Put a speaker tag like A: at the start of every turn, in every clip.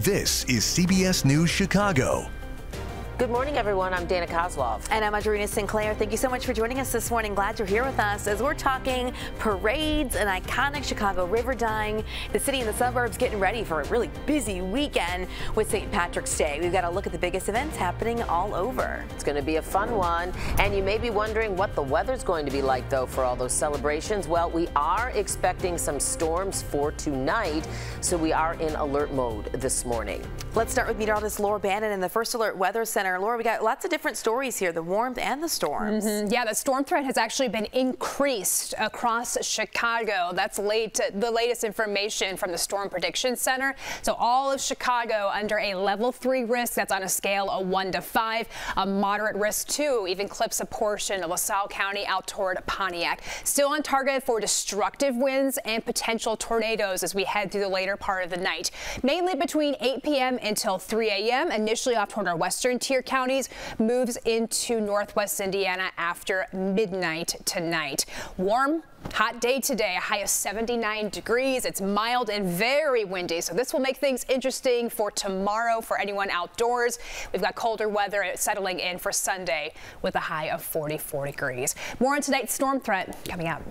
A: This is CBS News Chicago.
B: Good morning, everyone. I'm Dana Kozlov.
C: And I'm Adriana Sinclair. Thank you so much for joining us this morning. Glad you're here with us as we're talking parades, an iconic Chicago river dyeing, the city and the suburbs getting ready for a really busy weekend with St. Patrick's Day. We've got to look at the biggest events happening all over.
B: It's going to be a fun one. And you may be wondering what the weather's going to be like, though, for all those celebrations. Well, we are expecting some storms for tonight, so we are in alert mode this morning.
C: Let's start with meteorologist Laura Bannon in the First Alert Weather Center. Laura, we got lots of different stories here, the warmth and the storms.
D: Yeah, the storm threat has actually been increased across Chicago. That's the latest information from the Storm Prediction Center. So all of Chicago under a level 3 risk. That's on a scale of 1 to 5. A moderate risk 2 even clips a portion of LaSalle County out toward Pontiac. Still on target for destructive winds and potential tornadoes as we head through the later part of the night. Mainly between 8 p.m. until 3 a.m. Initially off toward our western tier counties, moves into northwest Indiana after midnight tonight. Warm, hot day today, a high of 79 degrees. It's mild and very windy, so this will make things interesting for tomorrow for anyone outdoors. We've got colder weather settling in for Sunday with a high of 44 degrees. More on tonight's storm threat coming up.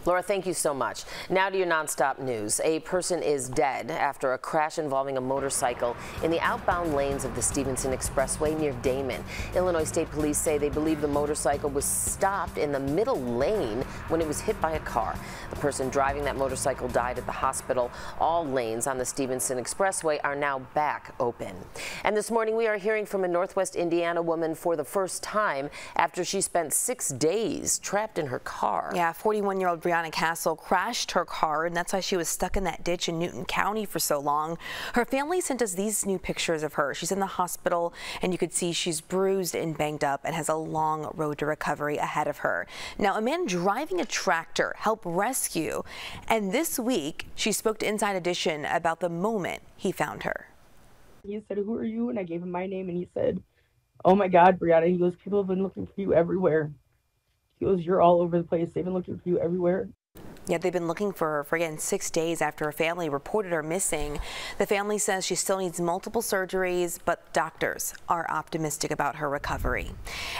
B: Laura, thank you so much. Now to your nonstop news. A person is dead after a crash involving a motorcycle in the outbound lanes of the Stevenson Expressway near Damon. Illinois State Police say they believe the motorcycle was stopped in the middle lane when it was hit by a car. The person driving that motorcycle died at the hospital. All lanes on the Stevenson Expressway are now back open. And this morning we are hearing from a Northwest Indiana woman for the first time after she spent 6 days trapped in her car.
C: Yeah, 41-year-old Brianna Castle crashed her car, and that's why she was stuck in that ditch in Newton County for so long. Her family sent us these new pictures of her. She's in the hospital, and you could see she's bruised and banged up and has a long road to recovery ahead of her. Now, a man driving a tractor helped rescue, and this week she spoke to Inside Edition about the moment he found her.
E: He said, "Who are you?" And I gave him my name, and he said, "Oh my God, Brianna." He goes, "People have been looking for you everywhere." He goes, "You're all over the place. They've been looking for you everywhere."
C: Yeah, they've been looking for her for, again, 6 days after her family reported her missing. The family says she still needs multiple surgeries, but doctors are optimistic about her recovery.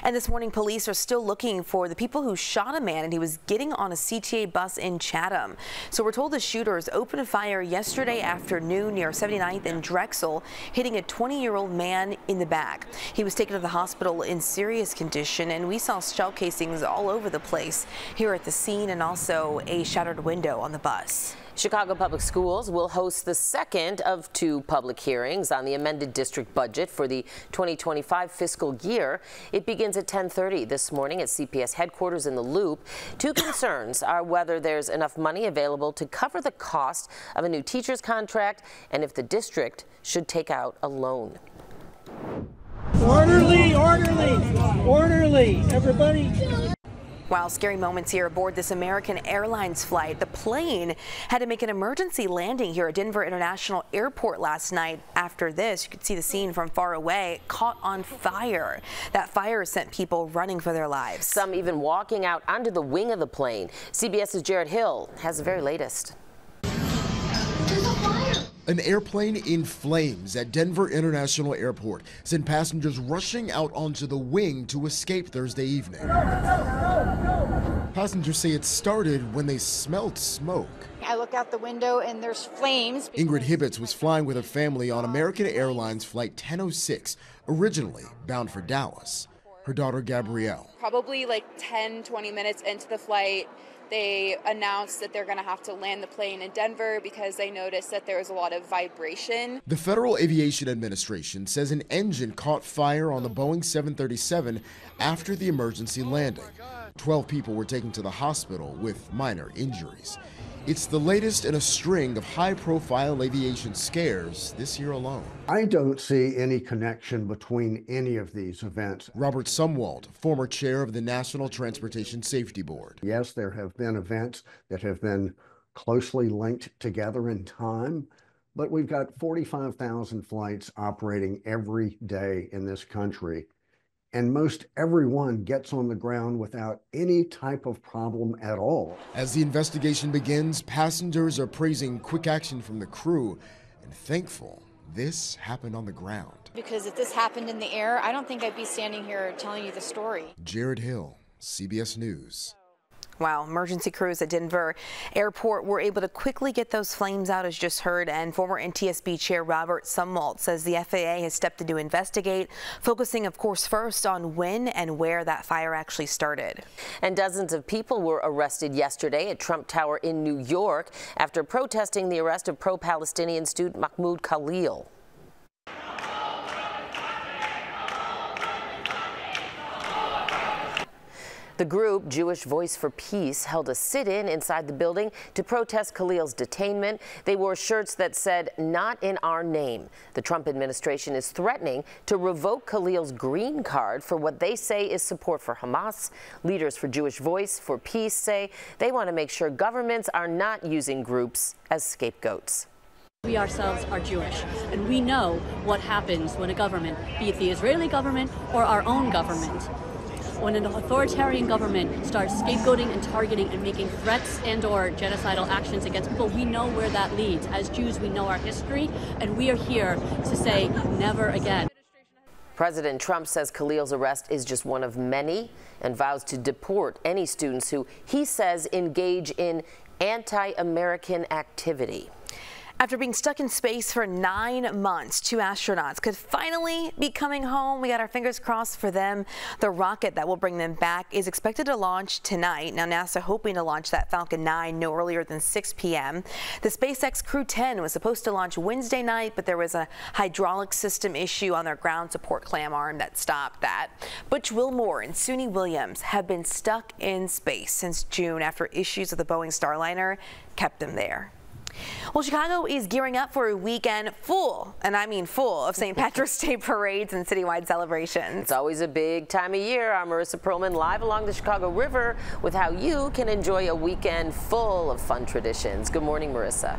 C: And this morning, police are still looking for the people who shot a man, and he was getting on a CTA bus in Chatham. So we're told the shooters opened fire yesterday afternoon near 79th and Drexel, hitting a 20-year-old man in the back. He was taken to the hospital in serious condition, and we saw shell casings all over the place here at the scene, and also a shattered window on the bus.
B: Chicago Public Schools will host the second of 2 public hearings on the amended district budget for the 2025 fiscal year. It begins at 10:30 this morning at CPS headquarters in the Loop. 2 concerns are whether there's enough money available to cover the cost of a new teacher's contract and if the district should take out a loan.
F: Orderly, orderly, orderly, everybody.
C: Wow, scary moments here aboard this American Airlines flight. The plane had to make an emergency landing here at Denver International Airport last night. After this, you could see the scene from far away, caught on fire. That fire sent people running for their lives.
B: Some even walking out onto the wing of the plane. CBS's Jared Hill has the very latest.
G: An airplane in flames at Denver International Airport sent passengers rushing out onto the wing to escape Thursday evening. Passengers say it started when they smelled smoke.
H: I look out the window and there's flames.
G: Ingrid Hibbets was flying with her family on American Airlines Flight 1006, originally bound for Dallas. Her daughter Gabrielle.
I: Probably like 10-20 minutes into the flight, they announced that they're going to have to land the plane in Denver because they noticed that there was a lot of vibration.
G: The Federal Aviation Administration says an engine caught fire on the Boeing 737 after the emergency landing. 12 people were taken to the hospital with minor injuries. It's the latest in a string of high-profile aviation scares this year alone.
J: I don't see any connection between any of these events.
G: Robert Sumwalt, former chair of the National Transportation Safety Board.
J: Yes, there have been events that have been closely linked together in time, but we've got 45,000 flights operating every day in this country. And most everyone gets on the ground without any type of problem at all.
G: As the investigation begins, passengers are praising quick action from the crew and thankful This happened on the ground.
H: Because if this happened in the air, I don't think I'd be standing here telling you the story.
G: Jared Hill, CBS News.
C: Wow, emergency crews at Denver Airport were able to quickly get those flames out, as just heard, and former NTSB Chair Robert Sumwalt says the FAA has stepped in to investigate, focusing, of course, first on when and where that fire actually started.
B: And dozens of people were arrested yesterday at Trump Tower in New York after protesting the arrest of pro-Palestinian student Mahmoud Khalil. The group, Jewish Voice for Peace, held a sit-in inside the building to protest Khalil's detainment. They wore shirts that said, "Not in our name." The Trump administration is threatening to revoke Khalil's green card for what they say is support for Hamas. Leaders for Jewish Voice for Peace say they want to make sure governments are not using groups as scapegoats.
K: We ourselves are Jewish, and we know what happens when a government, be it the Israeli government or our own government, when an authoritarian government starts scapegoating and targeting and making threats and or genocidal actions against people. We know where that leads. As Jews, we know our history, and we are here to say never again.
B: President Trump says Khalil's arrest is just one of many and vows to deport any students who he says engage in anti-American activity.
C: After being stuck in space for 9 months, 2 astronauts could finally be coming home. We got our fingers crossed for them. The rocket that will bring them back is expected to launch tonight. Now, NASA hoping to launch that Falcon 9 no earlier than 6 p.m. The SpaceX Crew 10 was supposed to launch Wednesday night, but there was a hydraulic system issue on their ground support clam arm that stopped that. Butch Wilmore and Suni Williams have been stuck in space since June after issues with the Boeing Starliner kept them there. Well, Chicago is gearing up for a weekend full, and I mean full, of St. Patrick's Day parades and citywide celebrations.
B: It's always a big time of year. I'm Marissa Perlman, live along the Chicago River with how you can enjoy a weekend full of fun traditions. Good morning, Marissa.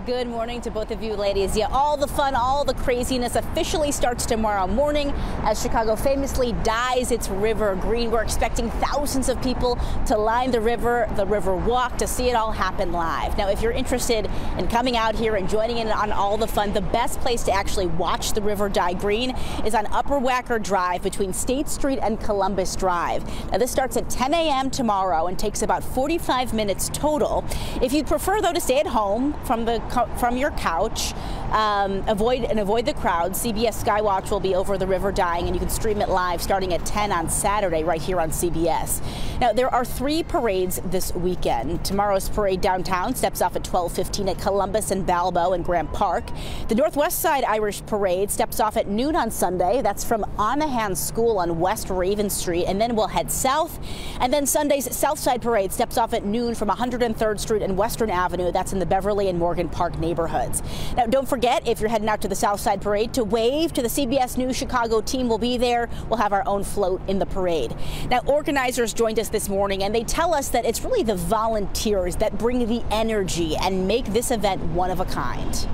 L: Good morning to both of you, ladies. Yeah, all the fun, all the craziness officially starts tomorrow morning as Chicago famously dyes its river green. We're expecting thousands of people to line the river walk to see it all happen live. Now, if you're interested in coming out here and joining in on all the fun, the best place to actually watch the river dye green is on Upper Wacker Drive between State Street and Columbus Drive. Now, this starts at 10 a.m. tomorrow and takes about 45 minutes total. If you'd prefer, though, to stay at home from your couch, avoid the crowd, CBS Skywatch will be over the river dyeing, and you can stream it live starting at 10 on Saturday right here on CBS. Now, there are 3 parades this weekend. Tomorrow's parade downtown steps off at 12:15 at Columbus and Balbo and Grant Park. The Northwest Side Irish Parade steps off at noon on Sunday. That's from Onahan School on West Raven Street, and then we'll head south. And then Sunday's South Side Parade steps off at noon from 103rd Street and Western Avenue. That's in the Beverly and Morgan Park neighborhoods. Now, don't forget, if you're heading out to the South Side Parade, to wave to the CBS News Chicago team. Will be there. We'll have our own float in the parade. Now, organizers joined us this morning, and they tell us that it's really the volunteers that bring the energy and make this event one of a kind.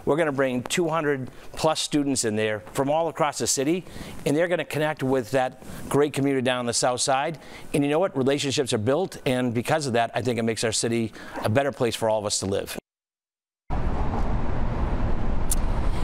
M: We're going to bring 200 plus students in there from all across the city, and they're going to connect with that great community down on the south side. And you know what? Relationships are built, and because of that, I think it makes our city a better place for all of us to live.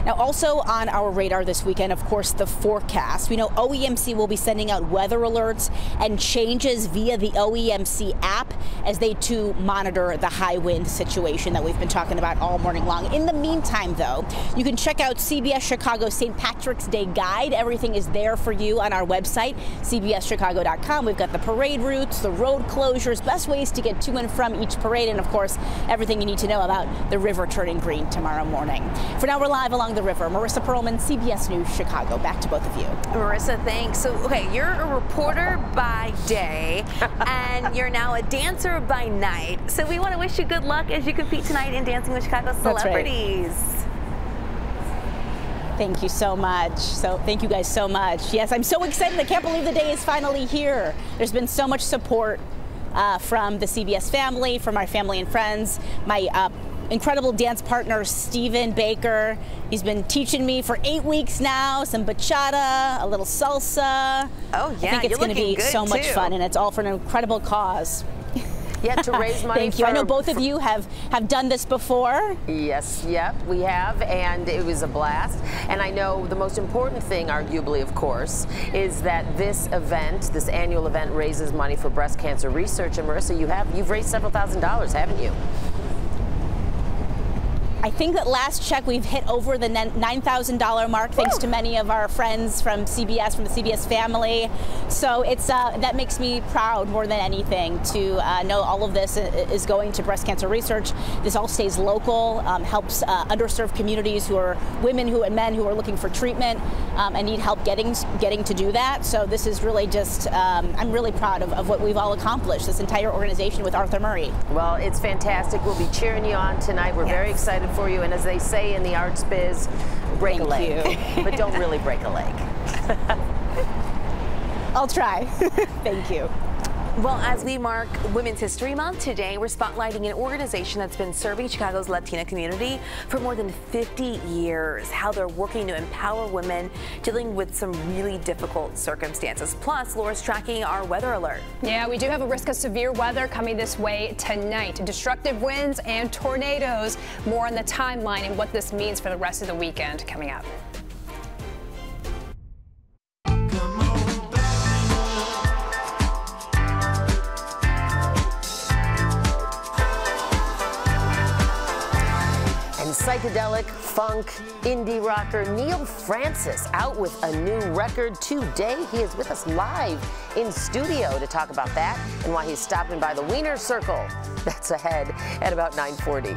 L: Now, also on our radar this weekend, of course, the forecast. We know OEMC will be sending out weather alerts and changes via the OEMC app as they too monitor the high wind situation that we've been talking about all morning long. In the meantime, though, you can check out CBS Chicago's St. Patrick's Day Guide. Everything is there for you on our website, cbschicago.com. We've got the parade routes, the road closures, best ways to get to and from each parade, and of course, everything you need to know about the river turning green tomorrow morning. For now, we're live along the river. Marissa Perlman, CBS News, Chicago. Back to both of you.
C: Marissa, thanks. So, okay, you're a reporter by day, and you're now a dancer by night. So we want to wish you good luck as you compete tonight in Dancing with Chicago Celebrities.
L: That's right. Thank you so much. So thank you guys so much. Yes, I'm so excited. I can't believe the day is finally here. There's been so much support from the CBS family, from my family and friends. My incredible dance partner, Stephen Baker. He's been teaching me for 8 weeks now, some bachata, a little salsa.
C: Oh, yeah,
L: I think it's going to be so much fun, and it's all for an incredible cause.
B: Yeah, to raise money.
L: Thank you. I know both of you have done this before.
B: Yes, yep, we have, and it was a blast. And I know the most important thing, arguably, of course, is that this event, this annual event, raises money for breast cancer research. And Marissa, you've raised several $1,000s, haven't you?
L: I think that last check we've hit over the $9,000 mark, thanks to many of our friends from CBS, from the CBS family. So it's that makes me proud more than anything to know all of this is going to breast cancer research. This all stays local, helps underserved communities who are women and men who are looking for treatment and need help getting to do that. So this is really just, I'm really proud of what we've all accomplished, this entire organization with Arthur Murray.
B: Well, it's fantastic. We'll be cheering you on tonight. We're very excited for you, and as they say in the arts biz, break a leg, but don't really break a leg.
L: I'll try. Thank you.
C: Well, as we mark Women's History Month today, we're spotlighting an organization that's been serving Chicago's Latina community for more than 50 years, how they're working to empower women dealing with some really difficult circumstances. Plus, Laura's tracking our weather alert.
D: Yeah, we do have a risk of severe weather coming this way tonight. Destructive winds and tornadoes. More on the timeline and what this means for the rest of the weekend coming up.
B: Psychedelic, funk, indie rocker Neil Francis out with a new record today. He is with us live in studio to talk about that and why he's stopping by the Wiener Circle. That's ahead at about 9:40.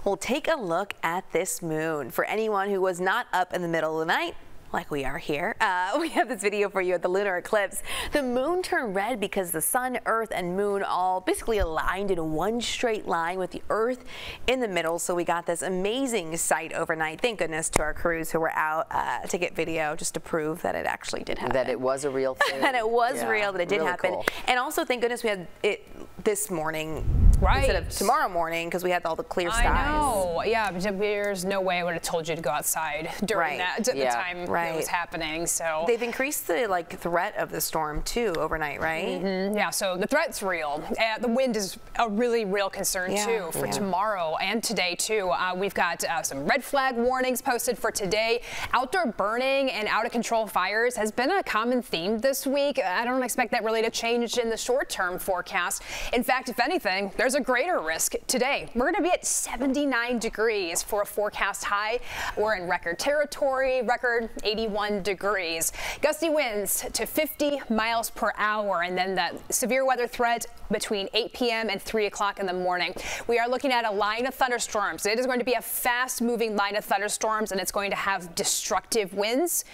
C: Well, take a look at this moon. For anyone who was not up in the middle of the night, like we are here, we have this video for you at the lunar eclipse. The moon turned red because the sun, earth, and moon all basically aligned in one straight line with the earth in the middle. So we got this amazing sight overnight. Thank goodness to our crews who were out to get video just to prove that it actually did happen.
B: That it was a real thing.
C: That it was real, that it did
B: really
C: happen.
B: Cool.
C: And also thank goodness we had it this morning instead of tomorrow morning because we had all the clear skies.
D: I know. Yeah, there's no way I would have told you to go outside during that at the time it was happening. So
C: they've increased the threat of the storm too overnight, right?
D: Yeah, so the threat's real. The wind is a really real concern too for tomorrow and today too. We've got some red flag warnings posted for today. Outdoor burning and out of control fires has been a common theme this week. I don't expect that really to change in the short term forecast. In fact, if anything, there's a greater risk today. We're going to be at 79 degrees for a forecast high. We're in record territory, record 81 degrees. Gusty winds to 50 miles per hour, and then that severe weather threat between 8 p.m. and 3 o'clock in the morning. We are looking at a line of thunderstorms. It is going to be a fast-moving line of thunderstorms, and it's going to have destructive winds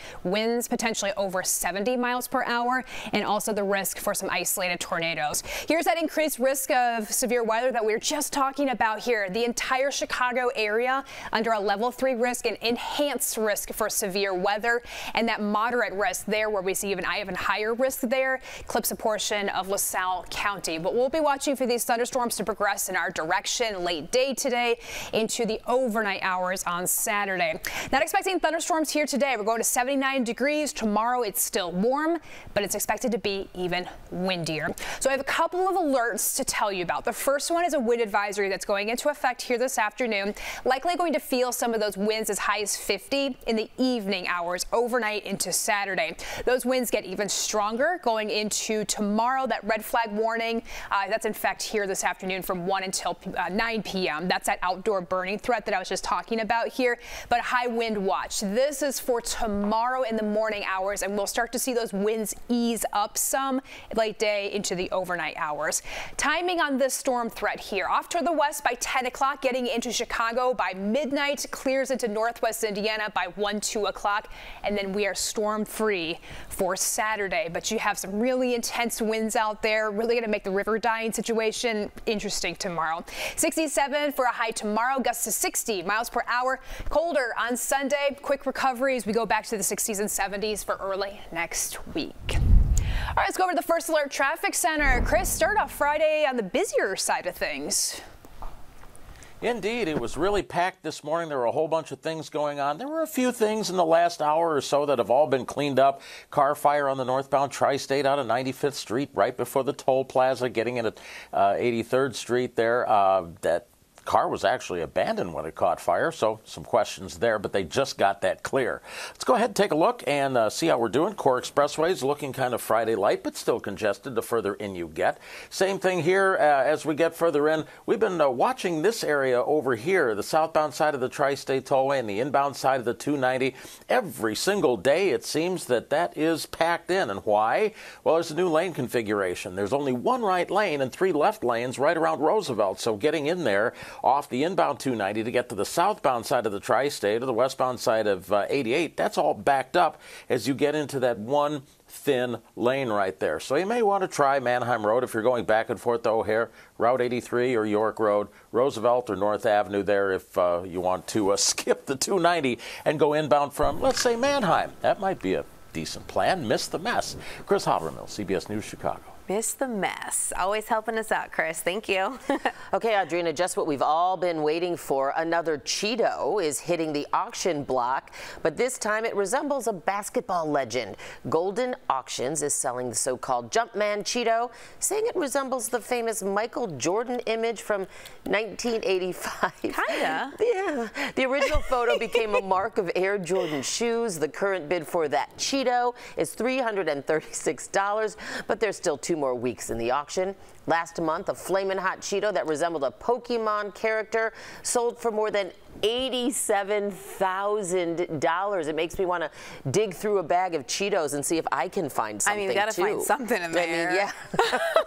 D: potentially over 70 miles per hour, and also the risk for some isolated tornadoes. Here's that increased risk of severe weather that we were just talking about here. The entire Chicago area under a level 3 risk and enhanced risk for severe weather, and that moderate risk there where we see even higher risk there clips a portion of LaSalle County. But we'll be watching for these thunderstorms to progress in our direction late day today into the overnight hours on Saturday. Not expecting thunderstorms here today. We're going to 79 degrees. Tomorrow it's still warm, but it's expected to be even windier. So I have a couple of alerts to tell you about. The first one is a wind advisory that's going into effect here this afternoon. Likely going to feel some of those winds as high as 50 in the evening hours overnight into Saturday. Those winds get even stronger going into tomorrow. That red flag warning, that's in effect here this afternoon from 1 until 9 p.m. That's that outdoor burning threat that I was just talking about here, but a high wind watch. This is for tomorrow in the morning hours, and we'll start to see those winds ease up some late day into the overnight hours. Timing on this storm threat here. Off to the west by 10 o'clock, getting into Chicago by midnight, clears into northwest Indiana by 1, 2 o'clock, and then we are storm free for Saturday. But you have some really intense winds out there, really going to make the river dying situation interesting tomorrow. 67 for a high tomorrow, gusts to 60 miles per hour. Colder on Sunday. Quick recovery as we go back to the 60s and 70s for early next week. All right, let's go over to the First Alert Traffic Center. Chris, start off Friday on the busier side of things.
N: Indeed, it was really packed this morning. There were a whole bunch of things going on. There were a few things in the last hour or so that have all been cleaned up. Car fire on the northbound Tri-State out of 95th Street right before the toll plaza, getting in at 83rd Street there. That car was actually abandoned when it caught fire, so some questions there, but they just got that clear. Let's go ahead and take a look and see how we're doing. Core Expressway is looking kind of Friday light, but still congested the further in you get. Same thing here as we get further in. We've been watching this area over here, the southbound side of the Tri-State Tollway and the inbound side of the 290. Every single day it seems that is packed in. And why? Well, there's a new lane configuration. There's only one right lane and 3 left lanes right around Roosevelt, so getting in there off the inbound 290 to get to the southbound side of the Tri-State or the westbound side of 88, that's all backed up as you get into that one thin lane right there. So you may want to try Manheim Road if you're going back and forth to O'Hare, Route 83 or York Road, Roosevelt or North Avenue there if you want to skip the 290 and go inbound from, let's say, Manheim. That might be a decent plan. Miss the mess. Chris Habermill, CBS News, Chicago.
C: Miss the mess. Always helping us out, Chris. Thank you.
B: Okay, Audrina, just what we've all been waiting for. Another Cheeto is hitting the auction block, but this time it resembles a basketball legend. Golden Auctions is selling the so-called Jumpman Cheeto, saying it resembles the famous Michael Jordan image from 1985.
C: Kinda.
B: Yeah. The original photo became a mark of Air Jordan shoes. The current bid for that Cheeto is $336, but there's still 2 more weeks in the auction. Last month, a flamin' hot Cheeto that resembled a Pokemon character sold for more than $87,000. It makes me want to dig through a bag of Cheetos and see if I can find something.
C: I mean, we gotta find something in there.
B: I mean, yeah.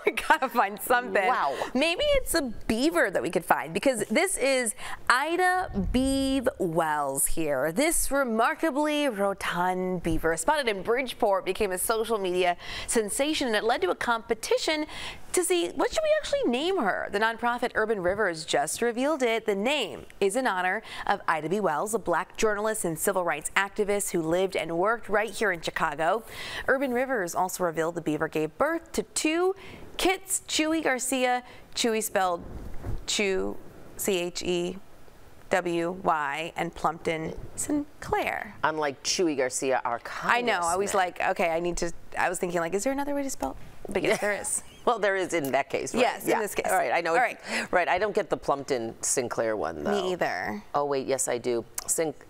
C: We gotta find something.
B: Wow.
C: Maybe it's a beaver that we could find, because this is Ida Beeve Wells here. This remarkably rotund beaver, spotted in Bridgeport, became a social media sensation, and it led to a competition to see what should we actually name her. The nonprofit Urban Rivers just revealed it. The name is in honor of Ida B. Wells, a black journalist and civil rights activist who lived and worked right here in Chicago. Urban Rivers also revealed the beaver gave birth to 2 kits, Chewy Garcia, Chewy spelled Chew, C-H-E-W-Y, and Plumpton Sinclair.
B: Unlike Chewy Garcia, our
C: I know. I was like, okay, I was thinking, like, is there another way to spell? But yes, there is.
B: Well, there is in that case, right?
C: Yes, in this case.
B: All right, I know.
C: All right.
B: Right, I don't get the Plumpton Sinclair one, though.
C: Me either.
B: Oh, wait, yes, I do.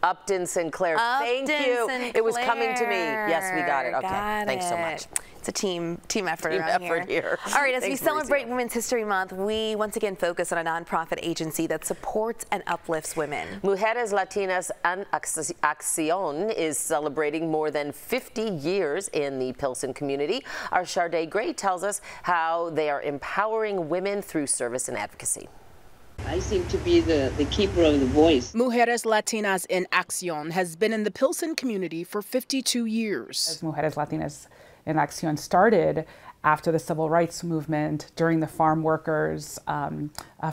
B: Upton Sinclair. Thank you.
C: Sinclair.
B: It was coming to me. Yes, we got it. Okay, thanks so much.
C: It's a team effort
B: Team
C: around
B: effort here.
C: All right, as
B: Thanks,
C: we celebrate Women's History Month, we once again focus on a nonprofit agency that supports and uplifts women.
B: Mujeres Latinas en Acción is celebrating more than 50 years in the Pilsen community. Our Sharday Gray tells us how they are empowering women through service and advocacy.
O: I seem to be the keeper of the voice.
P: Mujeres Latinas en Acción has been in the Pilsen community for 52 years.
Q: Mujeres Latinas en Acción started after the civil rights movement, during the farm workers'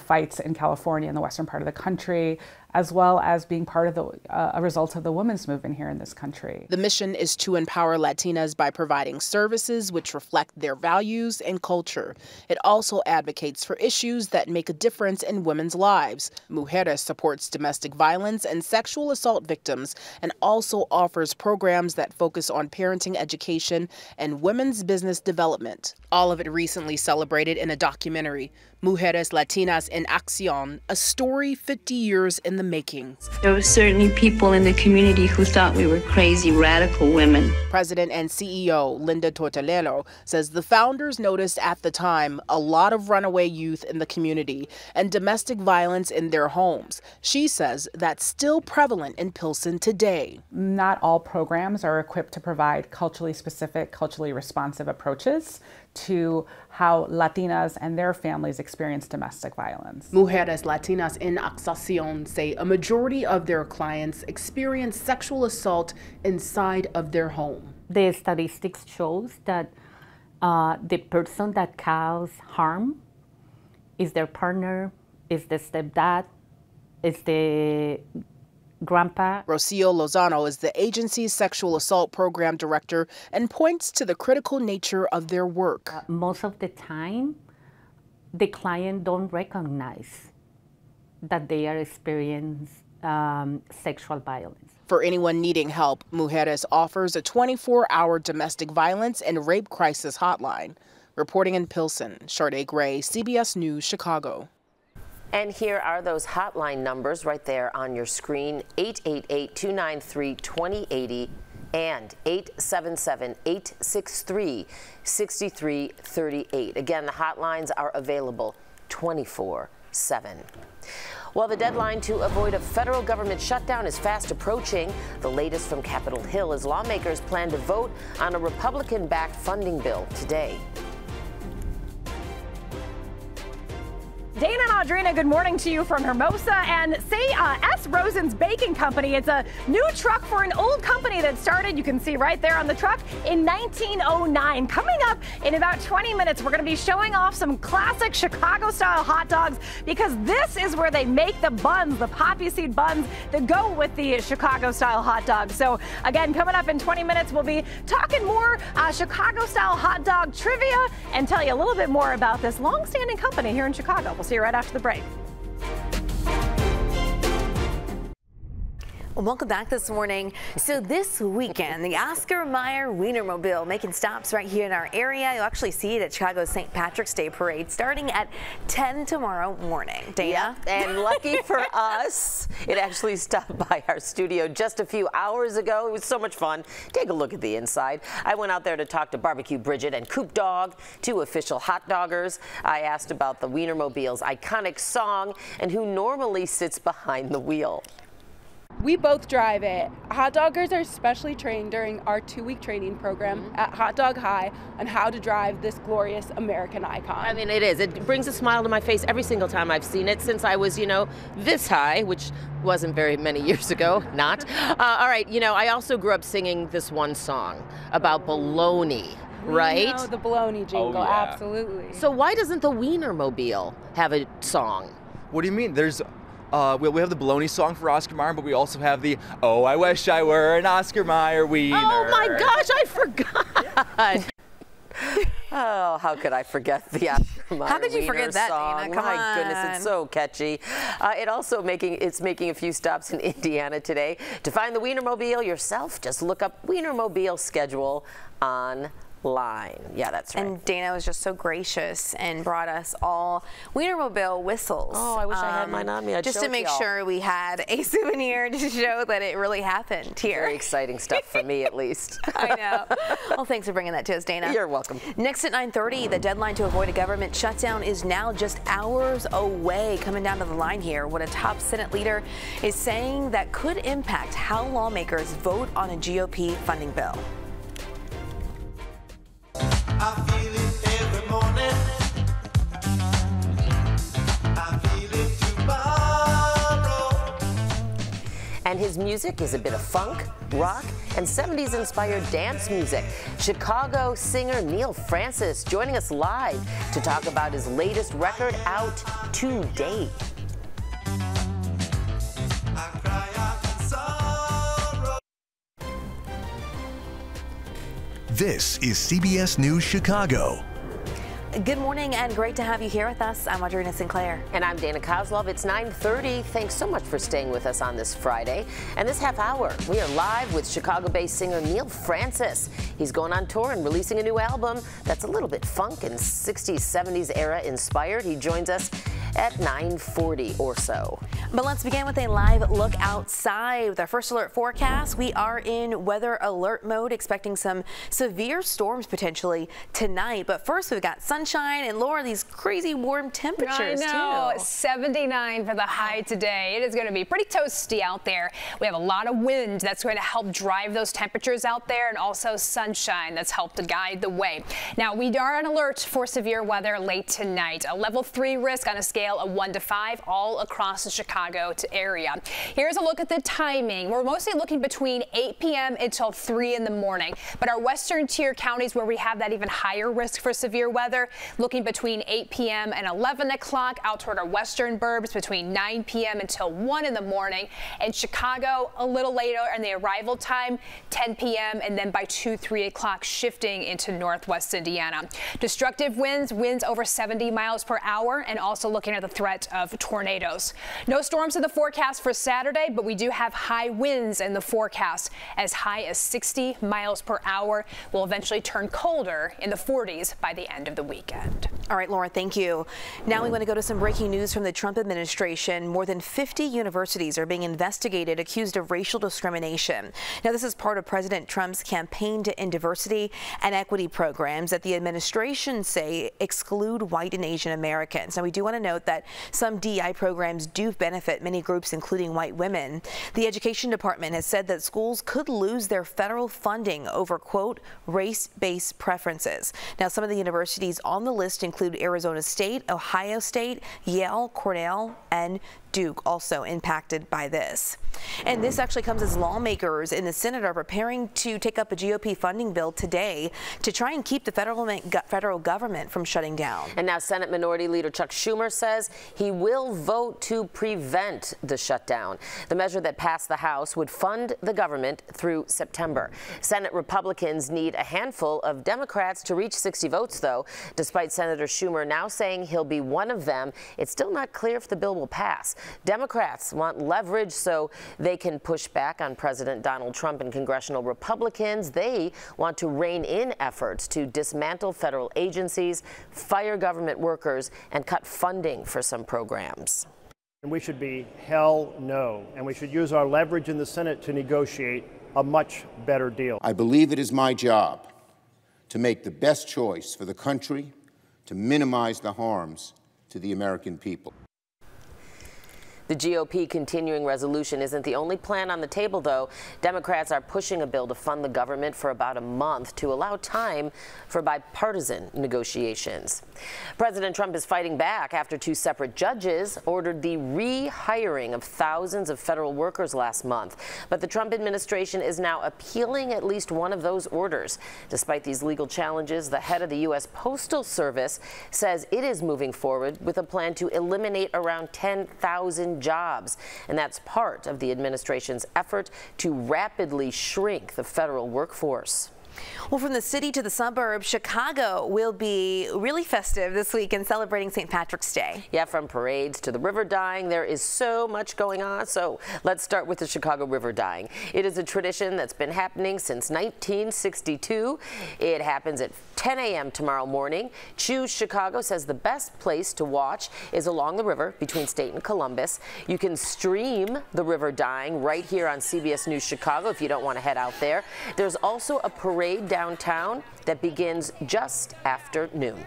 Q: fights in California in the western part of the country, as well as being part of a result of the women's movement here in this country.
P: The mission is to empower Latinas by providing services which reflect their values and culture. It also advocates for issues that make a difference in women's lives. Mujeres supports domestic violence and sexual assault victims and also offers programs that focus on parenting education and women's business development. All of it recently celebrated in a documentary, Mujeres Latinas en Acción, a story 50 years in the making.
O: There were certainly people in the community who thought we were crazy, radical women.
P: President and CEO Linda Tortolero says the founders noticed at the time a lot of runaway youth in the community and domestic violence in their homes. She says that's still prevalent in Pilsen today.
Q: Not all programs are equipped to provide culturally specific, culturally responsive approaches to how Latinas and their families experience domestic violence.
P: Mujeres Latinas en Acción say a majority of their clients experience sexual assault inside of their home.
R: The statistics shows that the person that causes harm is their partner, is the stepdad, is the grandpa.
P: Rocio Lozano is the agency's sexual assault program director and points to the critical nature of their work.
R: Most of the time, the client don't recognize that they are experiencing sexual violence.
P: For anyone needing help, Mujeres offers a 24-hour domestic violence and rape crisis hotline. Reporting in Pilsen, Sade Gray, CBS News, Chicago.
B: And here are those hotline numbers right there on your screen, 888-293-2080 and 877-863-6338. Again, the hotlines are available 24/7. While the deadline to avoid a federal government shutdown is fast approaching, the latest from Capitol Hill is lawmakers plan to vote on a Republican-backed funding bill today.
S: Dana and Audrina, good morning to you from Hermosa. And say S. Rosen's Baking Company. It's a new truck for an old company that started, you can see right there on the truck, in 1909. Coming up in about 20 minutes, we're going to be showing off some classic Chicago-style hot dogs because this is where they make the buns, the poppy seed buns that go with the Chicago-style hot dogs. So again, coming up in 20 minutes, we'll be talking more Chicago-style hot dog trivia and tell you a little bit more about this long-standing company here in Chicago. We'll see you right after the break.
C: Well, welcome back this morning. So this weekend, the Oscar Mayer Wienermobile making stops right here in our area. You'll actually see it at Chicago's St. Patrick's Day Parade starting at 10 tomorrow morning. Dana?
B: Yep. And lucky for us, it actually stopped by our studio just a few hours ago. It was so much fun. Take a look at the inside. I went out there to talk to Barbecue Bridget and Coop Dog, two official hot doggers. I asked about the Wienermobile's iconic song and who normally sits behind the wheel.
T: We both drive it. Hot doggers are specially trained during our 2-week training program at Hot Dog High on how to drive this glorious American icon.
B: I mean, it is. It brings a smile to my face every single time I've seen it since I was, this high, which wasn't very many years ago, not. All right, I also grew up singing this one song about bologna. Right?
T: You know the bologna jingle,
B: oh, yeah.
T: Absolutely.
B: So why doesn't the Wienermobile have a song?
U: What do you mean? There's we have the bologna song for Oscar Mayer, but we also have the "Oh, I wish I were an Oscar Mayer wiener."
B: Oh my gosh, I forgot. Oh, how could I forget the Oscar Mayer
C: How could you
B: wiener
C: forget that,
B: song?
C: Dana? Come
B: my
C: on.
B: Goodness, it's so catchy. It's making a few stops in Indiana today. To find the Wienermobile yourself, just look up Wienermobile schedule online. Yeah, that's right.
C: And Dana was just so gracious and brought us all Wienermobile whistles.
B: Oh, I wish I had mine on me. I'd
C: just
B: show
C: to make
B: y'all.
C: sure we had a souvenir to show that it really happened here.
B: Very exciting stuff for me, at least.
C: I know. Well, thanks for bringing that to us, Dana.
B: You're welcome.
C: Next at 9:30, the deadline to avoid a government shutdown is now just hours away. Coming down to the line here, what a top Senate leader is saying that could impact how lawmakers vote on a GOP funding bill.
V: I feel it every morning. I feel it tomorrow.
B: And his music is a bit of funk, rock, and 70s inspired dance music. Chicago singer Neil Francis joining us live to talk about his latest record out today.
A: This is CBS News Chicago.
C: Good morning and great to have you here with us. I'm Audrina Sinclair.
B: And I'm Dana Kozlov. It's 9:30. Thanks so much for staying with us on this Friday. And this half hour, we are live with Chicago-based singer Neil Francis. He's going on tour and releasing a new album that's a little bit funk and 60s, 70s era inspired. He joins us at 9:40 or so.
C: But let's begin with a live look outside. With our first alert forecast, we are in weather alert mode, expecting some severe storms potentially tonight. But first, we've got sunshine and Laura, these crazy warm temperatures
D: I know.
C: too.
D: 79 for the high today. It is going to be pretty toasty out there. We have a lot of wind that's going to help drive those temperatures out there, and also sunshine that's helped to guide the way. Now, we are on alert for severe weather late tonight. A level 3 risk on a scale of 1 to 5 all across the Chicago area. Here's a look at the timing. We're mostly looking between 8 p.m. until 3 in the morning. But our western tier counties where we have that even higher risk for severe weather, looking between 8 p.m. and 11 o'clock out toward our western burbs between 9 p.m. until 1 in the morning. And Chicago a little later in the arrival time, 10 p.m. and then by 2, 3 o'clock shifting into northwest Indiana. Destructive winds over 70 miles per hour, and also looking looking at the threat of tornadoes. No storms in the forecast for Saturday, but we do have high winds in the forecast, as high as 60 miles per hour. Will eventually turn colder in the 40s by the end of the weekend.
C: All right, Laura, thank you. Now we want to go to some breaking news from the Trump administration. More than 50 universities are being investigated, accused of racial discrimination. Now, this is part of President Trump's campaign to end diversity and equity programs that the administration say exclude white and Asian Americans. Now, we do want to note that some DEI programs do benefit many groups, including white women. The Education Department has said that schools could lose their federal funding over, quote, race-based preferences. Now, some of the universities on the list include Arizona State, Ohio State, Yale, Cornell, and Duke, also impacted by this. And this actually comes as lawmakers in the Senate are preparing to take up a GOP funding bill today to try and keep the federal government from shutting down.
B: And now Senate Minority Leader Chuck Schumer says he will vote to prevent the shutdown. The measure that passed the House would fund the government through September. Senate Republicans need a handful of Democrats to reach 60 votes, though. Despite Senator Schumer now saying he'll be one of them, it's still not clear if the bill will pass. Democrats want leverage so they can push back on President Donald Trump, and congressional Republicans, they want to rein in efforts to dismantle federal agencies, fire government workers, and cut funding for some programs.
E: And we should be hell no, and we should use our leverage in the Senate to negotiate a much better deal.
F: I believe it is my job to make the best choice for the country, to minimize the harms to the American people.
B: The GOP continuing resolution isn't the only plan on the table, though. Democrats are pushing a bill to fund the government for about a month to allow time for bipartisan negotiations. President Trump is fighting back after two separate judges ordered the rehiring of thousands of federal workers last month. But the Trump administration is now appealing at least one of those orders. Despite these legal challenges, the head of the U.S. Postal Service says it is moving forward with a plan to eliminate around 10,000 jobs, and that's part of the administration's effort to rapidly shrink the federal workforce.
C: Well, from the city to the suburbs, Chicago will be really festive this week in celebrating St. Patrick's Day.
B: Yeah, from parades to the river dyeing, there is so much going on. So let's start with the Chicago River dyeing. It is a tradition that's been happening since 1962. It happens at 10 a.m. tomorrow morning. Choose Chicago says the best place to watch is along the river between State and Columbus. You can stream the river dyeing right here on CBS News Chicago if you don't want to head out there. There's also a parade downtown that begins just after noon.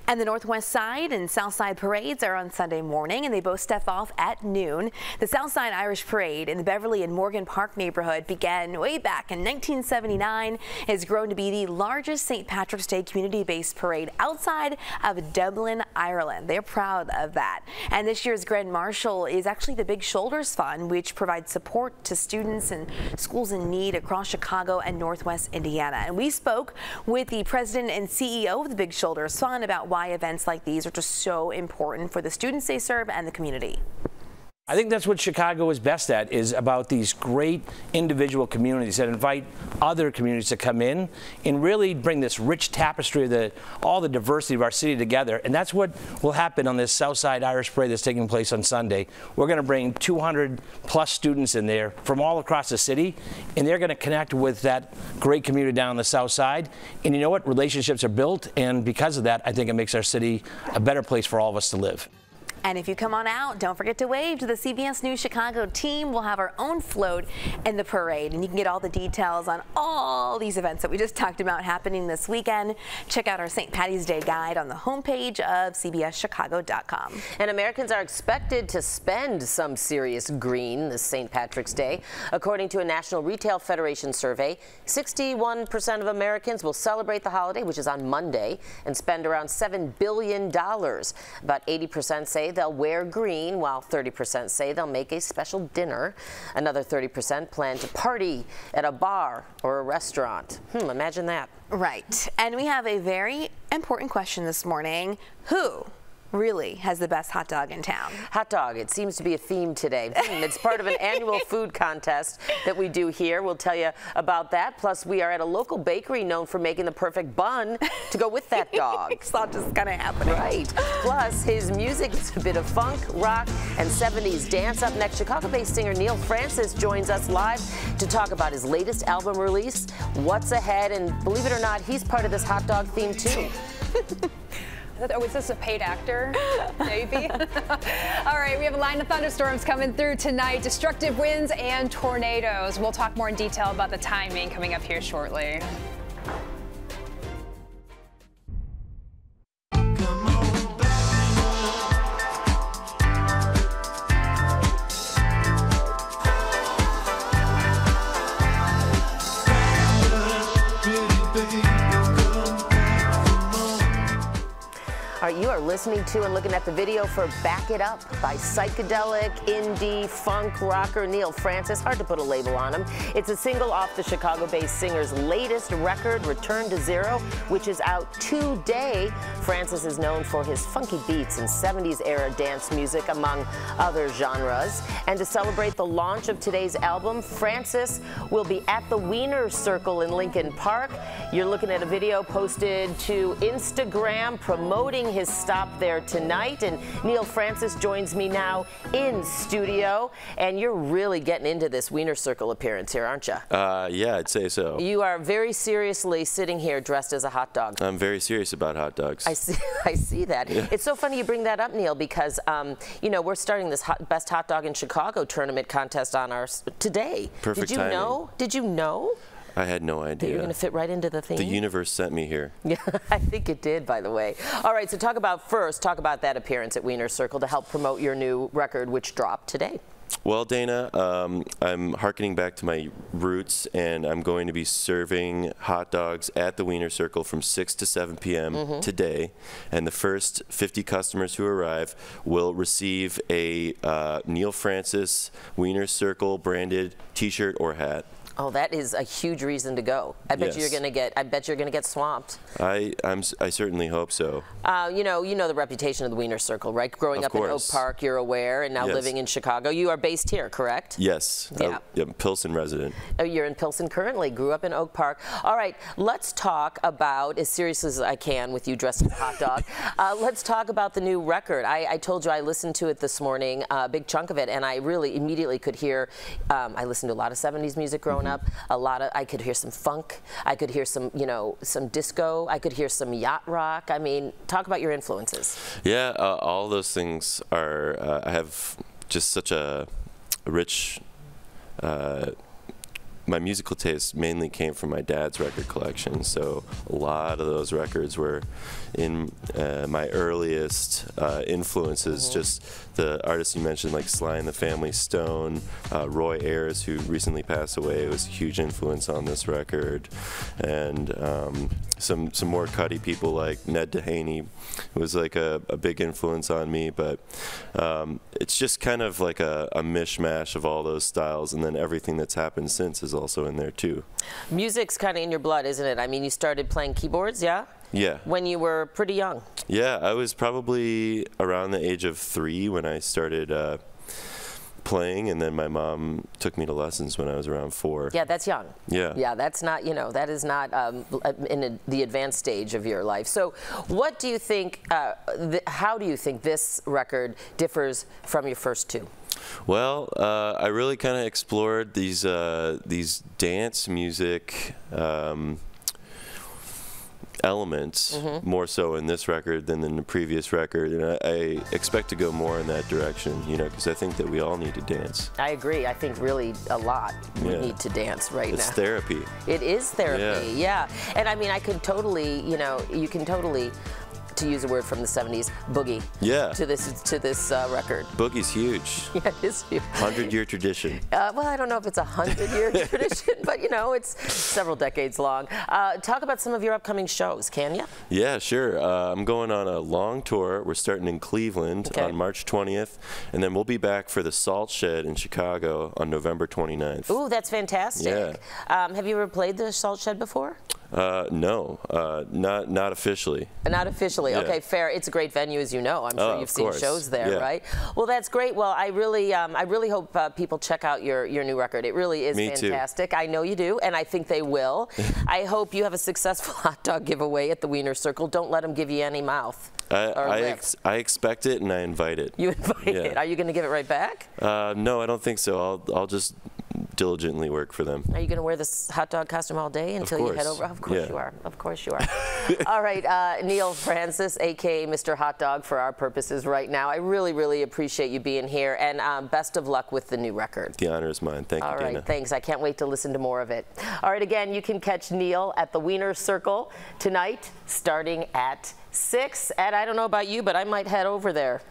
C: And the Northwest Side and South Side parades are on Sunday morning, and they both step off at noon. The South Side Irish Parade in the Beverly and Morgan Park neighborhood began way back in 1979. It's grown to be the largest St. Patrick's Day community-based parade outside of Dublin, Ireland. They're proud of that. And this year's Grand Marshal is actually the Big Shoulders Fund, which provides support to students and schools in need across Chicago and Northwest Indiana. And we spoke with the president and CEO of the Big Shoulders Fund about why events like these are just so important for the students they serve and the community.
M: I think that's what Chicago is best at, is about these great individual communities that invite other communities to come in and really bring this rich tapestry of all the diversity of our city together. And that's what will happen on this Southside Irish Parade that's taking place on Sunday. We're going to bring 200 plus students in there from all across the city, and they're going to connect with that great community down on the South Side. And you know what? Relationships are built, and because of that, I think it makes our city a better place for all of us to live.
C: And if you come on out, don't forget to wave to the CBS News Chicago team. We'll have our own float in the parade, and you can get all the details on all these events that we just talked about happening this weekend. Check out our St. Patty's Day guide on the homepage of cbschicago.com.
B: And Americans are expected to spend some serious green this St. Patrick's Day. According to a National Retail Federation survey, 61% of Americans will celebrate the holiday, which is on Monday, and spend around $7 billion. About 80% say they'll wear green, while 30% say they'll make a special dinner. Another 30% plan to party at a bar or a restaurant. Imagine that.
C: Right. And we have a very important question this morning. Who really has the best hot dog in town.
B: Hot dog, it seems to be a theme today. It's part of an annual food contest that we do here. We'll tell you about that. Plus, we are at a local bakery known for making the perfect bun to go with that dog.
C: It's not just kind of happening.
B: Right. Plus, his music is a bit of funk, rock, and 70s dance. Up next, Chicago-based singer Neal Francis joins us live to talk about his latest album release, what's ahead, and believe it or not, he's part of this hot dog theme too.
D: Oh, is this a paid actor? Maybe. All right, we have a line of thunderstorms coming through tonight, destructive winds and tornadoes. We'll talk more in detail about the timing coming up here shortly.
B: All right, you are listening to and looking at the video for Back It Up by psychedelic, indie, funk rocker Neal Francis. Hard to put a label on him. It's a single off the Chicago-based singer's latest record, Return to Zero, which is out today. Francis is known for his funky beats and 70s-era dance music, among other genres. And to celebrate the launch of today's album, Francis will be at the Wiener Circle in Lincoln Park. You're looking at a video posted to Instagram promoting his stop there tonight, and Neal Francis joins me now in studio, and you're really getting into this Wiener Circle appearance here, aren't you?
I: Yeah, I'd say so.
B: You are very seriously sitting here dressed as a hot dog.
I: I'm very serious about hot dogs.
B: I see that. Yeah. It's so funny you bring that up, Neal, because you know, we're starting this Best Hot Dog in Chicago tournament contest on ours today.
I: Perfect
B: timing.
I: Did you
B: know? Did you know?
I: I had no idea.
B: That you're going to fit right into the theme?
I: The universe sent me here.
B: Yeah, I think it did, by the way. All right, so talk about that appearance at Wiener Circle to help promote your new record, which dropped today.
I: Well, Dana, I'm hearkening back to my roots, and I'm going to be serving hot dogs at the Wiener Circle from 6 to 7 p.m. today. And the first 50 customers who arrive will receive a Neal Francis Wiener Circle branded T-shirt or hat.
B: Oh, that is a huge reason to go. I bet you're going to get. I bet you're going to get swamped.
I: I certainly hope so.
B: You know the reputation of the Wiener Circle, right? Growing up in Oak Park, you're aware, and now living in Chicago. You are based here, correct?
I: Yes.
B: Yeah.
I: I'm Pilsen resident.
B: Oh, you're in Pilsen currently. Grew up in Oak Park. All right, let's talk about, as serious as I can with you dressed as a hot dog. Let's talk about the new record. I told you I listened to it this morning, a big chunk of it, and I really immediately could hear. I listened to a lot of 70s music growing up. I could hear some funk. I could hear some, some disco. I could hear some yacht rock. I mean, talk about your influences.
I: Yeah, all those things are. I have just such a rich. My musical taste mainly came from my dad's record collection, so a lot of those records were in my earliest influences. Just the artists you mentioned, like Sly and the Family Stone, Roy Ayers, who recently passed away, was a huge influence on this record, and some more Cuddy people like Ned Dehaney was like a big influence on me. But it's just kind of like a mishmash of all those styles, and then everything that's happened since is also in there too.
B: Music's kind of in your blood, isn't it? I mean, you started playing keyboards, yeah?
I: Yeah.
B: When you were pretty young.
I: Yeah, I was probably around the age of 3 when I started playing, and then my mom took me to lessons when I was around 4.
B: Yeah, that's young.
I: Yeah.
B: Yeah, that's not, that is not in the advanced stage of your life. So what do you think, how do you think this record differs from your first two?
I: Well, I really kind of explored these dance music elements more so in this record than in the previous record, and I expect to go more in that direction, because I think that we all need to dance.
B: I agree. I think really a lot we need to dance right now.
I: It's therapy.
B: It is therapy, yeah. And I mean, I could totally, you can totally, to use a word from the 70s, boogie to this record.
I: Boogie's huge.
B: Yeah, it is huge.
I: 100-year tradition.
B: Well, I don't know if it's a 100-year tradition, but it's several decades long. Talk about some of your upcoming shows, can you?
I: Yeah, sure. I'm going on a long tour. We're starting in Cleveland on March 20th, and then we'll be back for the Salt Shed in Chicago on November 29th.
B: Ooh, that's fantastic.
I: Yeah.
B: Have you ever played the Salt Shed before?
I: No, not officially.
B: Not officially.
I: Yeah.
B: Okay, fair. It's a great venue, as you know. I'm sure you've seen
I: course.
B: shows there,
I: Yeah.
B: right? Well, that's great. Well, I really hope people check out your new record. It really is fantastic. I know you do, and I think they will. I hope you have a successful hot dog giveaway at the Wiener Circle. Don't let them give you any mouth.
I: I expect it, and I invite it.
B: You invite it. Are you going to give it right back?
I: No, I don't think so. I'll just diligently work for them.
B: Are you going to wear this hot dog costume all day until you head over? Of course you are. Of course you are. All right, Neil Francis, a.k.a. Mr. Hot Dog for our purposes right now. I really, really appreciate you being here, and best of luck with the new record.
I: The honor is mine. Thank you, Dana.
B: All right, thanks. I can't wait to listen to more of it. All right, again, you can catch Neil at the Wiener Circle tonight, starting at 6. And I don't know about you, but I might head over there.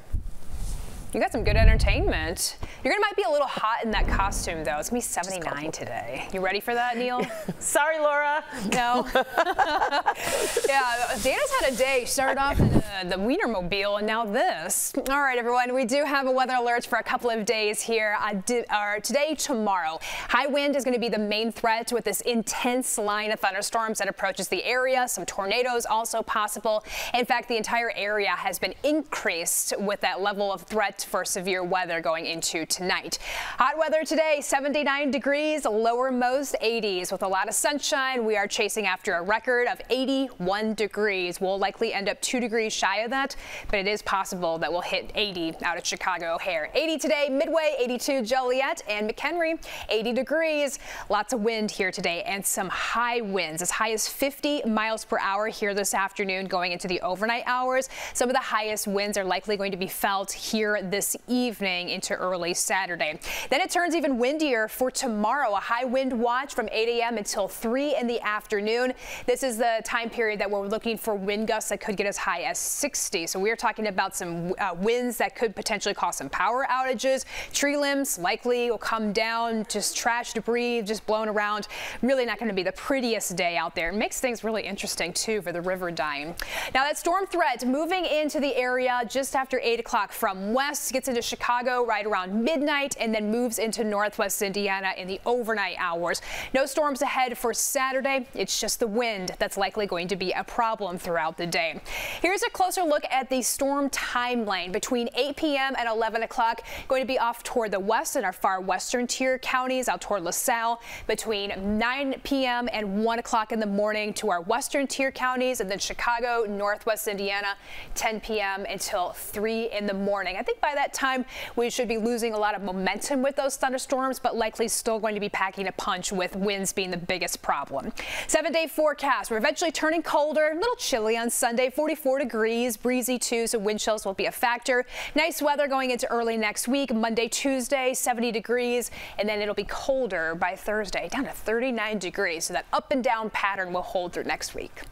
D: You got some good entertainment. You're gonna might be a little hot in that costume though. It's gonna be 79 today. You ready for that, Neil?
B: Sorry, Laura.
D: No. Yeah, Dana's had a day. Started off in the Wienermobile and now this. All right, everyone, we do have a weather alert for a couple of days here. Today, tomorrow. High wind is gonna be the main threat with this intense line of thunderstorms that approaches the area. Some tornadoes also possible. In fact, the entire area has been increased with that level of threat for severe weather going into tonight. Hot weather today, 79 degrees, lowermost 80s with a lot of sunshine. We are chasing after a record of 81 degrees. We'll likely end up 2 degrees shy of that, but it is possible that we'll hit 80 out at Chicago O'Hare. 80 today, Midway, 82 Joliet and McHenry, 80 degrees. Lots of wind here today and some high winds as high as 50 miles per hour here this afternoon going into the overnight hours. Some of the highest winds are likely going to be felt here this evening into early Saturday. Then it turns even windier for tomorrow. A high wind watch from 8 a.m. until 3 in the afternoon. This is the time period that we're looking for wind gusts that could get as high as 60. So we're talking about some winds that could potentially cause some power outages. Tree limbs likely will come down, just trash debris just blown around. Really not going to be the prettiest day out there. It makes things really interesting too for the river Dime. Now that storm threat moving into the area just after 8 o'clock from west, gets into Chicago right around midnight and then moves into northwest Indiana in the overnight hours. No storms ahead for Saturday. It's just the wind that's likely going to be a problem throughout the day. Here's a closer look at the storm timeline. Between 8 p.m. and 11 o'clock, going to be off toward the west in our far western tier counties out toward LaSalle. Between 9 p.m. and 1 o'clock in the morning to our western tier counties, and then Chicago, northwest Indiana, 10 p.m. until 3 in the morning. I think by that time we should be losing a lot of momentum with those thunderstorms, but likely still going to be packing a punch with winds being the biggest problem. 7-day forecast. We're eventually turning colder, a little chilly on Sunday, 44 degrees, breezy too, so wind chills will be a factor. Nice weather going into early next week. Monday, Tuesday, 70 degrees, and then it'll be colder by Thursday, down to 39 degrees. So that up and down pattern will hold through next week.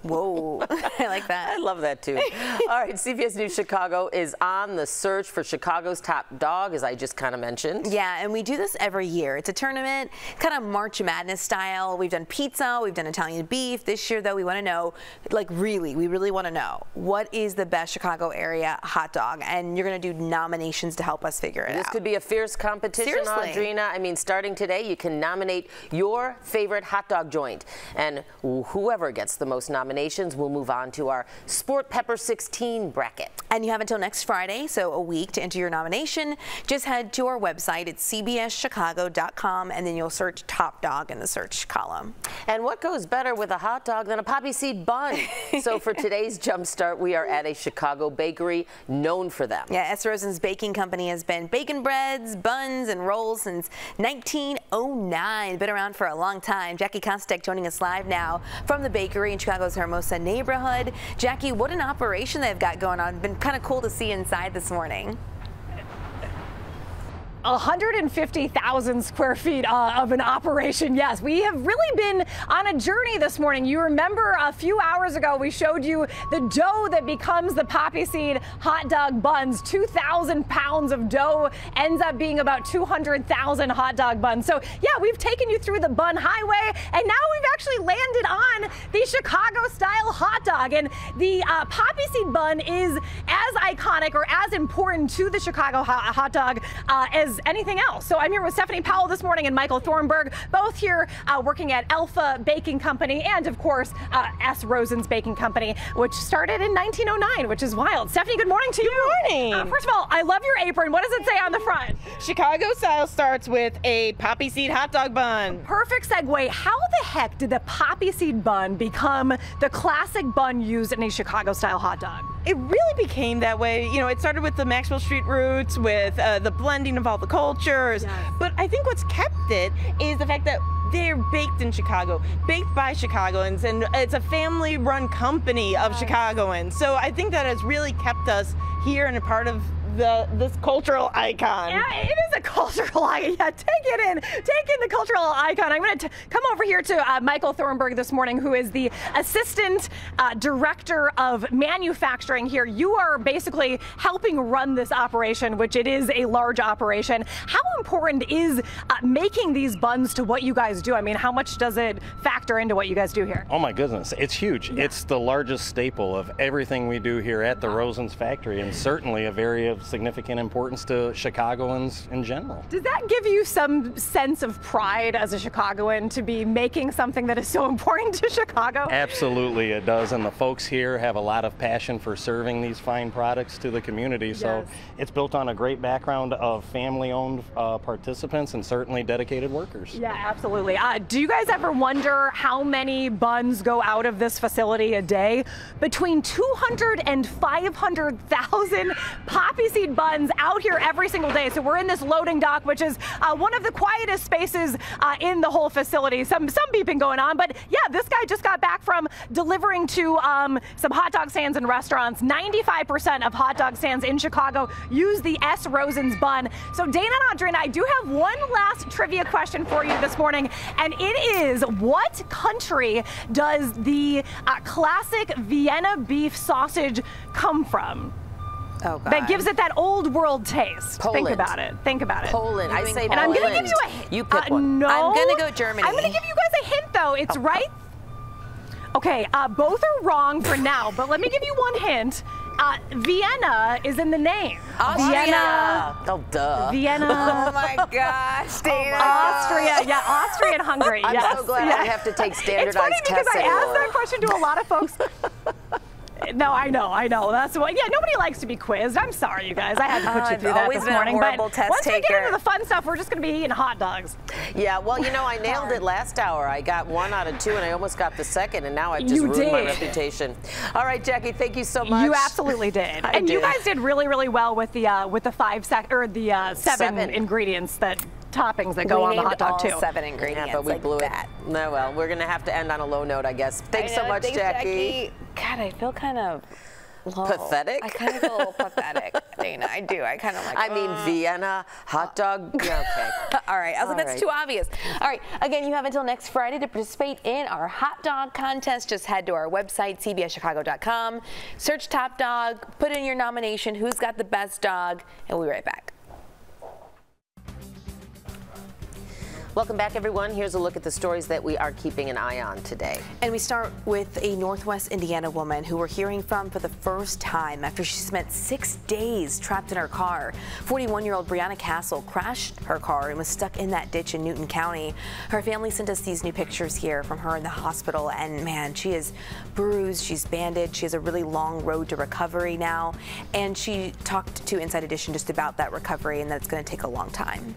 C: Whoa, I like that.
B: I love that too. All right, CBS News Chicago is on the search for Chicago's top dog, as I just kind of mentioned.
C: Yeah, and we do this every year. It's a tournament, kind of March Madness style. We've done pizza, we've done Italian beef. This year, though, we want to know, like we really want to know, what is the best Chicago area hot dog? And you're going to do nominations to help us figure it out.
B: This could be a fierce competition, Audrina. I mean, starting today, you can nominate your favorite hot dog joint. And whoever gets the most nominations will move on to our Sport Pepper 16 bracket.
C: And you have until next Friday, so a week, to enter your nomination. Just head to our website at cbschicago.com, and then you'll search Top Dog in the search column.
B: And what goes better with a hot dog than a poppy seed bun? So for today's Jumpstart, we are at a Chicago bakery known for them.
C: Yeah, S. Rosen's Baking Company has been baking breads, buns, and rolls since 1909. Been around for a long time. Jackie Kostek joining us live now from the bakery in Chicago's Hermosa neighborhood. Jackie, what an operation they've got going on. Been kind of cool to see inside this morning.
S: 150,000 square feet of an operation. Yes, we have really been on a journey this morning. You remember a few hours ago, we showed you the dough that becomes the poppy seed hot dog buns. 2,000 pounds of dough ends up being about 200,000 hot dog buns. So yeah, we've taken you through the bun highway, and now we've actually landed on the Chicago style hot dog. And the poppy seed bun is as iconic or as important to the Chicago hot dog as anything else. So I'm here with Stephanie Powell this morning and Michael Thornburg, both here working at Alpha Baking Company and, of course, S. Rosen's Baking Company, which started in 1909, which is wild. Stephanie, good morning to you.
H: Good morning.
S: First of all, I love your apron. What does it say on the front?
H: Chicago style starts with a poppy seed hot dog bun.
S: Perfect segue. How the heck did the poppy seed bun become the classic bun used in a Chicago style hot dog?
H: It really became that way. You know, it started with the Maxwell Street roots, with the blending of all the cultures. Yes. But I think what's kept it is the fact that they're baked in Chicago, baked by Chicagoans, and it's a family-run company of Chicagoans. So I think that has really kept us here and a part of this cultural icon.
S: Yeah, it is a cultural icon. Yeah, take in the cultural icon. I'm going to come over here to Michael Thornburg this morning, who is the Assistant Director of Manufacturing here. You are basically helping run this operation, which it is a large operation. How important is making these buns to what you guys do? I mean, how much does it factor into what you guys do here?
J: Oh my goodness, it's huge. Yeah. It's the largest staple of everything we do here at the Rosen's factory, and certainly a very of significant importance to Chicagoans in general.
S: Does that give you some sense of pride as a Chicagoan to be making something that is so important to Chicago?
J: Absolutely, it does, and the folks here have a lot of passion for serving these fine products to the community, so it's built on a great background of family-owned participants and certainly dedicated workers.
S: Yeah, absolutely. Do you guys ever wonder how many buns go out of this facility a day? Between 200 and 500,000 poppy seed buns out here every single day. So we're in this loading dock, which is one of the quietest spaces in the whole facility. Some beeping going on, but yeah, this guy just got back from delivering to some hot dog stands and restaurants. 95% of hot dog stands in Chicago use the S. Rosen's bun. So Dana and Audrina, I do have one last trivia question for you this morning, and it is, what country does the classic Vienna beef sausage come from?
C: Oh, God.
S: That gives it that old world taste.
B: Poland.
S: Think about it. Think about it.
B: Poland. I say
S: and
B: Poland.
S: I'm going to give you a hint.
B: You pick one.
S: No.
C: I'm going to go Germany.
S: I'm going to give you guys a hint, though. It's right. Okay, both are wrong for now, but let me give you one hint. Vienna is in the name.
C: Austria.
S: Vienna.
B: Oh, duh.
S: Vienna.
C: Oh, my gosh, Dana.
S: Austria. Yeah, Austria and Hungary.
B: I'm so glad I have to take standardized tests.
S: It's funny because I asked that question to a lot of folks. No, I know. That's what. Yeah, nobody likes to be quizzed. I'm sorry, you guys. I had to put you through that this morning.
C: But once
S: we get into the fun stuff, we're just going to be eating hot dogs.
B: Yeah, well, you know, I nailed it last hour. I got 1 out of 2, and I almost got the second, and now I've just ruined my reputation. All right, Jackie, thank you so much.
S: You absolutely did, and you guys did really, really well with the 7 ingredients toppings that go on the hot dog too.
C: 7 ingredients.
B: Yeah, but we blew it. No, well, we're gonna have to end on a low note, I guess. Thanks so much, Jackie.
C: God, I feel kind of low.
B: Pathetic?
C: I kind of feel a little pathetic, Dana. I do. I kind of like.
B: I mean, Vienna hot dog. Yeah, okay.
C: All right. I was like, that's too obvious. All right. Again, you have until next Friday to participate in our hot dog contest. Just head to our website, cbschicago.com. Search Top Dog. Put in your nomination. Who's got the best dog? And we'll be right back.
B: Welcome back, everyone. Here's a look at the stories that we are keeping an eye on today.
C: And we start with a Northwest Indiana woman who we're hearing from for the first time after she spent 6 days trapped in her car. 41-year-old Brianna Castle crashed her car and was stuck in that ditch in Newton County. Her family sent us these new pictures here from her in the hospital, and man, she is bruised, she's bandaged, she has a really long road to recovery now, and she talked to Inside Edition just about that recovery and that it's going to take a long time.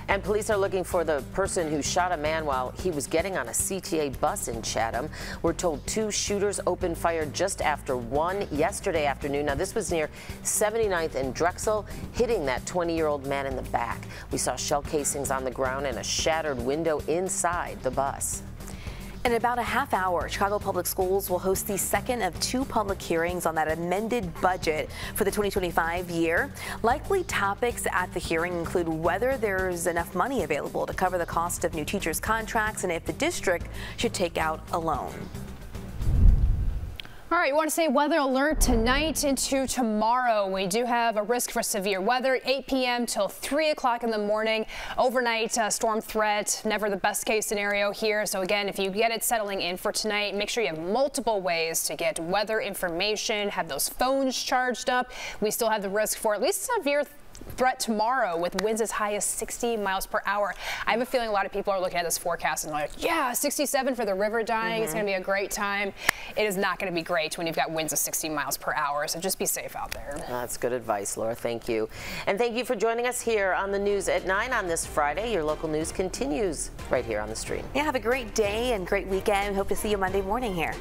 B: And police are looking for the person who shot a man while he was getting on a CTA bus in Chatham. We're told 2 shooters opened fire just after 1 yesterday afternoon. Now, this was near 79th and Drexel, hitting that 20-year-old man in the back. We saw shell casings on the ground and a shattered window inside the bus.
C: In about a half hour, Chicago Public Schools will host the second of 2 public hearings on that amended budget for the 2025 year. Likely topics at the hearing include whether there's enough money available to cover the cost of new teachers' contracts and if the district should take out a loan.
D: All right, you want to say weather alert tonight into tomorrow. We do have a risk for severe weather, 8 p.m. till 3 o'clock in the morning. Overnight storm threat, never the best case scenario here. So again, if you get it settling in for tonight, make sure you have multiple ways to get weather information, have those phones charged up. We still have the risk for at least severe threat tomorrow with winds as high as 60 miles per hour. I have a feeling a lot of people are looking at this forecast and like, yeah, 67 for the river dying. It's going to be a great time. It is not going to be great when you've got winds of 60 miles per hour. So just be safe out there.
B: That's good advice, Laura. Thank you. And thank you for joining us here on the news at 9 on this Friday. Your local news continues right here on the stream.
C: Yeah, have a great day and great weekend. Hope to see you Monday morning here.